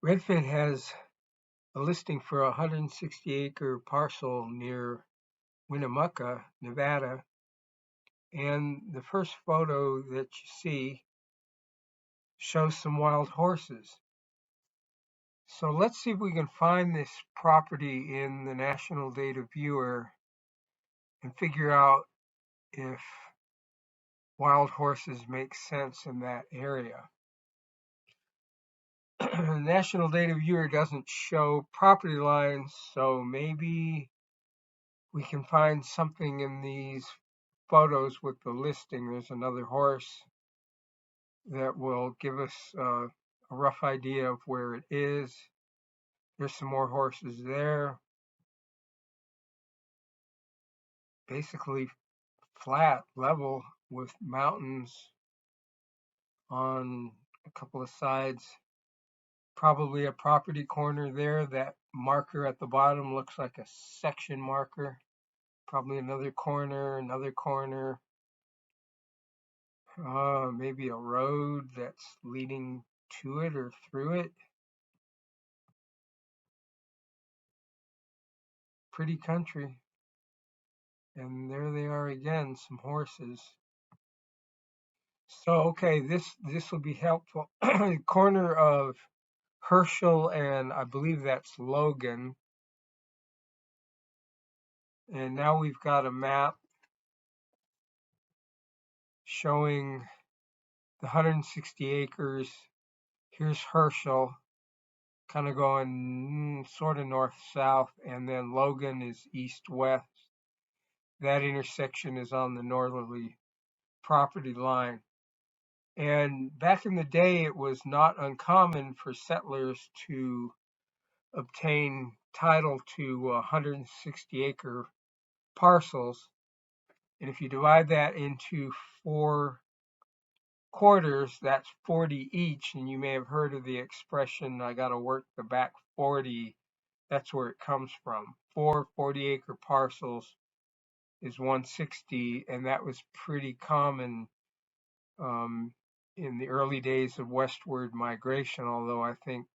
Redfin has a listing for a 160-acre parcel near Winnemucca, Nevada, and the first photo that you see shows some wild horses. So let's see if we can find this property in the National Data Viewer and figure out if wild horses make sense in that area. The National Data Viewer doesn't show property lines, so maybe we can find something in these photos with the listing. There's another horse that will give us a rough idea of where it is. There's some more horses there. Basically flat, level with mountains on a couple of sides. Probably a property corner there. That marker at the bottom looks like a section marker. Probably another corner, maybe a road that's leading to it or through it. Pretty country. And there they are again, some horses. So, okay, this will be helpful. Corner of Herschel and I believe that's Logan. And now we've got a map showing the 160 acres. Here's Herschel, kind of going sort of north-south, and then Logan is east-west. That intersection is on the northerly property line. And back in the day, it was not uncommon for settlers to obtain title to 160-acre parcels. And if you divide that into 4 quarters, that's 40 each. And you may have heard of the expression, I got to work the back 40. That's where it comes from. 4 40-acre parcels is 160, and that was pretty common in the early days of westward migration, although I think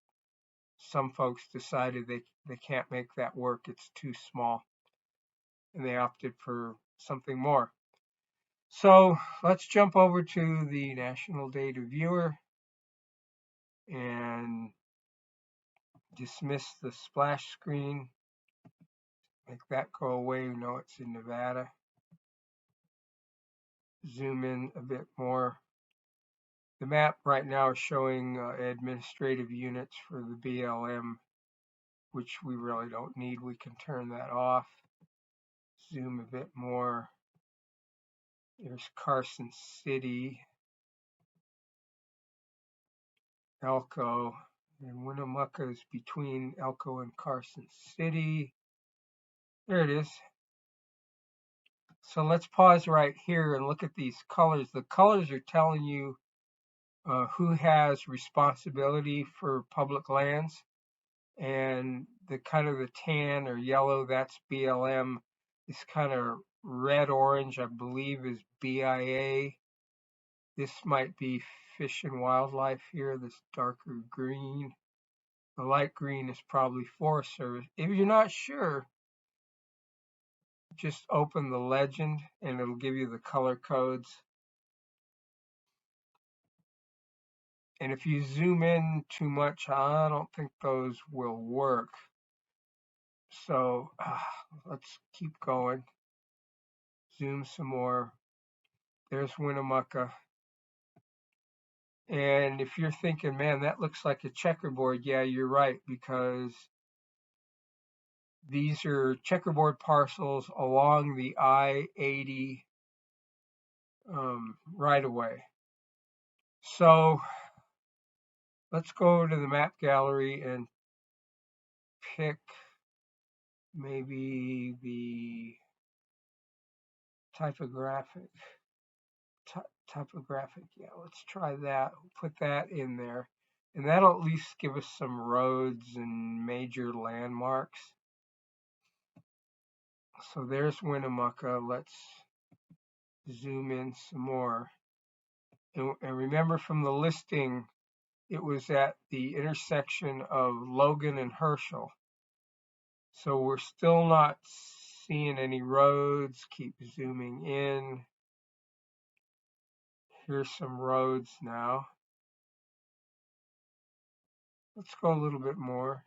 some folks decided they can't make that work, it's too small, and they opted for something more. So let's jump over to the National Data Viewer and dismiss the splash screen, make that go away. We know it's in Nevada. Zoom in a bit more. The map right now is showing administrative units for the BLM, which we really don't need. We can turn that off. Zoom a bit more. There's Carson City, Elko, and Winnemucca is between Elko and Carson City. There it is. So let's pause right here and look at these colors. The colors are telling you who has responsibility for public lands, and the kind of the tan or yellow, that's BLM. This kind of red orange, I believe, is BIA. This might be Fish and Wildlife here, this darker green. The light green is probably Forest Service. If you're not sure, just open the legend and it'll give you the color codes. And if you zoom in too much, I don't think those will work. So let's keep going. Zoom some more. There's Winnemucca. And if you're thinking, man, that looks like a checkerboard, yeah, you're right, because these are checkerboard parcels along the I-80 right away. So let's go to the map gallery and pick maybe the typographic. Yeah, let's try that. Put that in there. And that'll at least give us some roads and major landmarks. So there's Winnemucca. Let's zoom in some more. And remember from the listing, it was at the intersection of Logan and Herschel. So we're still not seeing any roads. Keep zooming in. Here's some roads now. Let's go a little bit more.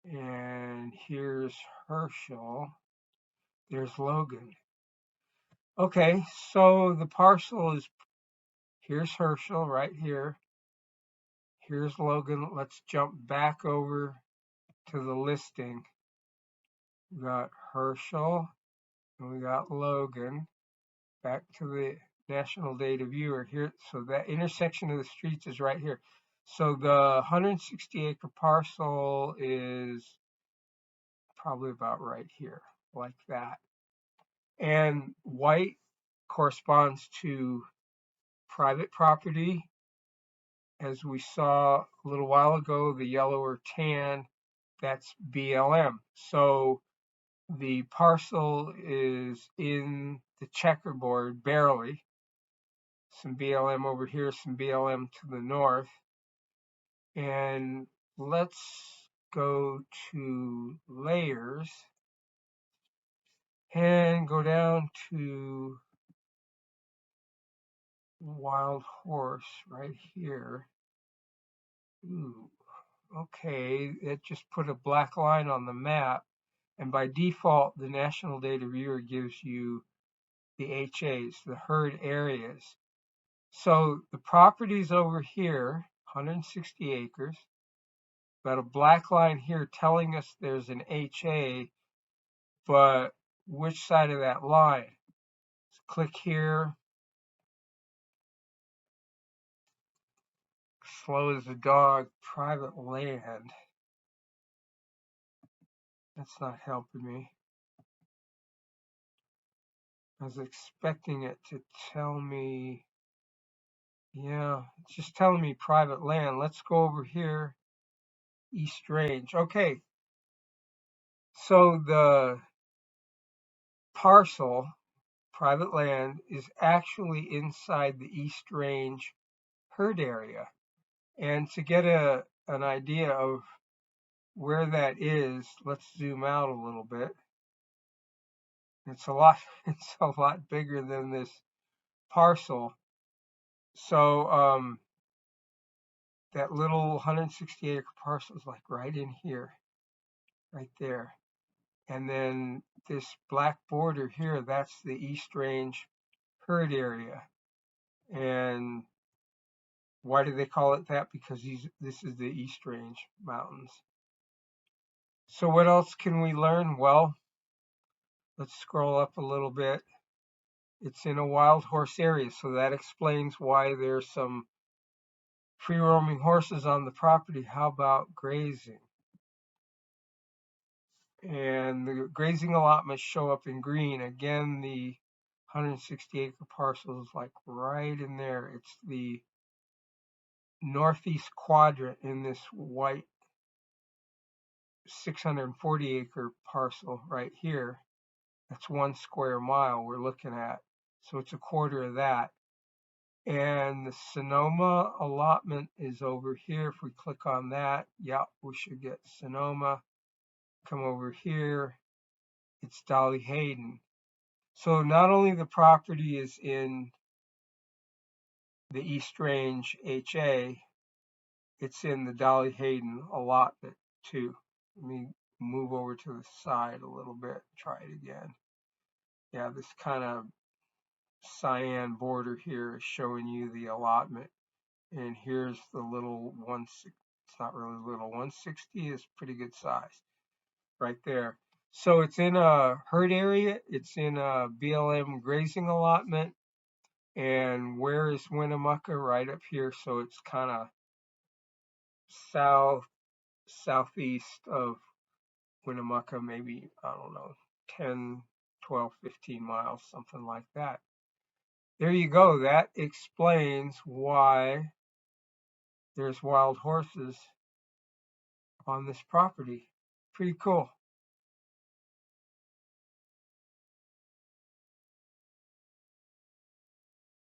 And here's Herschel. There's Logan. Okay, so the parcel is, here's Herschel right here. Here's Logan. Let's jump back over to the listing. We got Herschel and we got Logan. Back to the national data viewer here. So that intersection of the streets is right here. So the 160 acre parcel is probably about right here, like that. And white corresponds to private property. As we saw a little while ago, the yellow or tan, that's BLM. So the parcel is in the checkerboard barely. Some BLM over here, some BLM to the north. And let's go to layers and go down to wild horse right here. Ooh, okay, it just put a black line on the map. And by default, the National Data Viewer gives you the HAs, the herd areas. So the property's over here, 160 acres. Got a black line here telling us there's an HA, but which side of that line? Let's click here. Slow as a dog, private land. That's not helping me. I was expecting it to tell me, yeah, it's just telling me private land. Let's go over here, East Range. Okay, so the parcel, private land, is actually inside the East Range herd area. And to get an idea of where that is, let's zoom out a little bit. It's a lot bigger than this parcel. So that little 160 acre parcel is like right in here, right there. And then this black border here, that's the East Range herd area. And why do they call it that? Because this is the East Range Mountains. So what else can we learn? Well, let's scroll up a little bit. It's in a wild horse area, so that explains why there's some free roaming horses on the property. How about grazing? And the grazing allotments show up in green. Again, the 160 acre parcel is like right in there. It's the northeast quadrant in this white 640 acre parcel right here. That's 1 square mile we're looking at. So it's a quarter of that. And the Sonoma allotment is over here. If we click on that, yeah, we should get Sonoma. Come over here, it's Dolly Hayden. So not only the property is in the East Range HA, it's in the Dolly Hayden allotment too. Let me move over to the side a little bit, try it again. Yeah, this kind of cyan border here is showing you the allotment. And here's the little 160, it's not really little, 160 is pretty good size right there. So it's in a herd area, it's in a BLM grazing allotment. And where is Winnemucca? Right up here. So it's kind of southeast of Winnemucca, maybe, I don't know, 10, 12, 15 miles, something like that. There you go. That explains why there's wild horses on this property. Pretty cool.